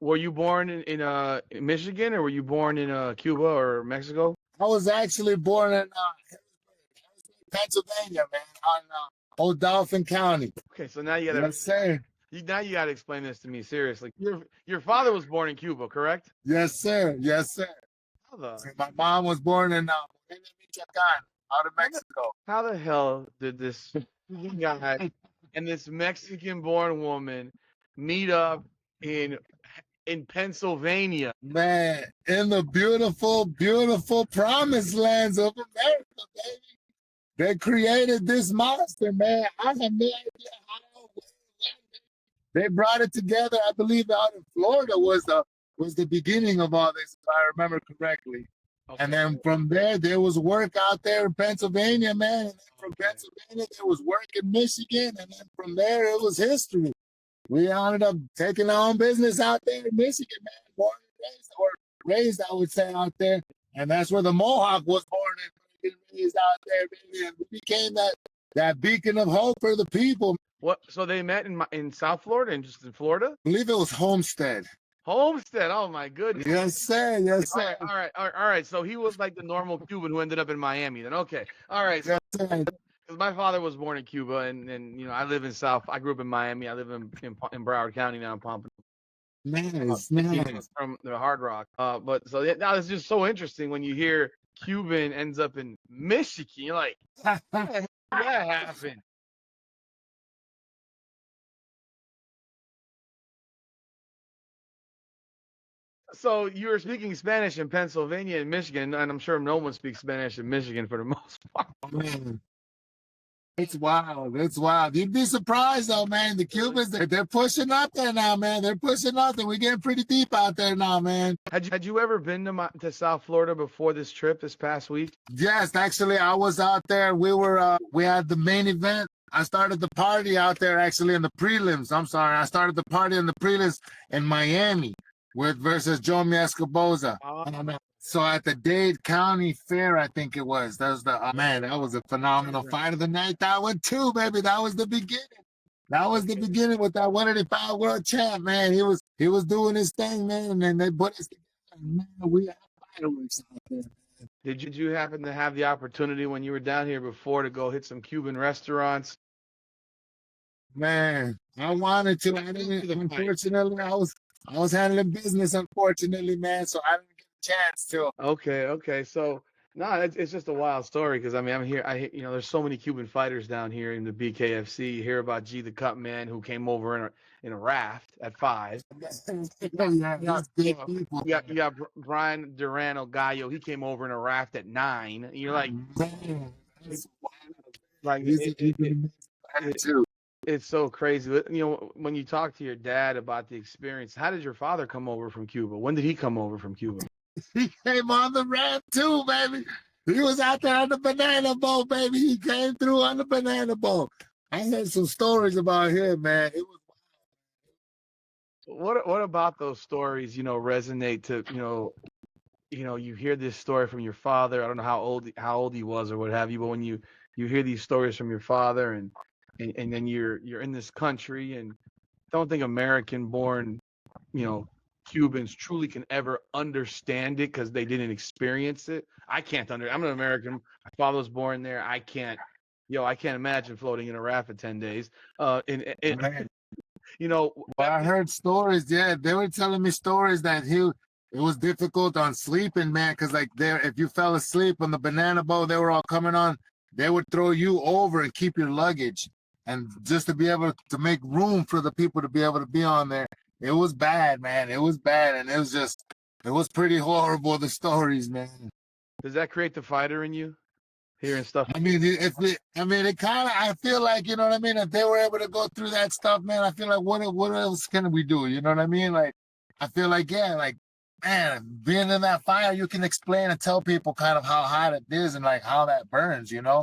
Were you born in Michigan, or were you born in Cuba or Mexico? I was actually born in Pennsylvania, man, on Old Dauphin County. Okay, so now you gotta Yes, sir. now you gotta explain this to me seriously. Your father was born in Cuba, correct? Yes, sir. Yes, sir. How the My mom was born in Michoacan, out of how the, Mexico. how the hell did this guy and this Mexican-born woman meet up in in Pennsylvania? Man, in the beautiful, beautiful promised lands of America, baby. They created this monster, man. I have no idea how. They brought it together. I believe out in Florida was the beginning of all this, if I remember correctly. Okay. And then from there was work out there in Pennsylvania, man. And then from Pennsylvania, there was work in Michigan. And then from there, it was history. We ended up taking our own business out there in Michigan, man. Born and raised, or raised, I would say, out there. And that's where the Mohawk was born and raised out there, baby. And we became that beacon of hope for the people. What? So they met in South Florida and just in Florida? I believe it was Homestead. Homestead. Oh my goodness. Yes, sir. Yes, sir. All right. So he was like the normal Cuban who ended up in Miami. Then okay. All right. So, Yes, sir. because my father was born in Cuba, and you know I live in South. I grew up in Miami. I live in Broward County now in Pompano. Nice, nice. From the Hard Rock. But so yeah, now it's just so interesting when you hear Cuban ends up in Michigan. You're like, how the hell did that happen? So you were speaking Spanish in Pennsylvania and Michigan, and I'm sure no one speaks Spanish in Michigan for the most part. Man, it's wild. It's wild. You'd be surprised though, man. The Cubans, they're pushing up there now, man. They're pushing up there. We're getting pretty deep out there now, man. Had you ever been to South Florida before this trip this past week? Yes, actually, I was out there. We had the main event. I started the party out there actually in the prelims. I'm sorry. I started the party in the prelims in Miami versus Joe Escoboza. So at the Dade County Fair, I think it was. That was man, that was a phenomenal fight of the night. That one too, baby. That was the beginning. That was the beginning with that 185 world champ, man. He was doing his thing, man, and then they put us together. Man, we had fireworks out there. Did you happen to have the opportunity when you were down here before to go hit some Cuban restaurants? Man, I wanted to. I didn't. Unfortunately, I was handling business, unfortunately, man. So I didn't get a chance to. Okay. So no, it's just a wild story because I mean I'm here. There's so many Cuban fighters down here in the BKFC. You hear about G the Cut Man who came over in a raft at 5. Yeah, You got Brian Durano Gallo. He came over in a raft at 9. And you're like, man, like it's so crazy. You know, when you talk to your dad about the experience, how did your father come over from Cuba? When did he come over from Cuba? He came on the raft too, baby. He was out there on the banana boat, baby. He came through on the banana boat. I heard some stories about him, man. It was What about those stories, resonate to, you hear this story from your father. I don't know how old he was or what have you, but when you hear these stories from your father and then you're in this country and don't think American born, Cubans truly can ever understand it because they didn't experience it. I'm an American. My father was born there. I can't imagine floating in a raft for 10 days. man. Well, I heard stories. Yeah, they were telling me stories that it was difficult on sleeping, man, because if you fell asleep on the banana boat, they were all coming on. They would throw you over and keep your luggage, and just to be able to make room for the people to be able to be on there. It was bad, man. It was bad, and it was pretty horrible. The stories, man. Does that create the fighter in you? Hearing stuff. I mean, it kind of. I feel like, you know what I mean. If they were able to go through that stuff, man, I feel like what else can we do? You know what I mean? Like, I feel like, yeah, like, man, being in that fire, you can explain and tell people kind of how hot it is and like how that burns. You know.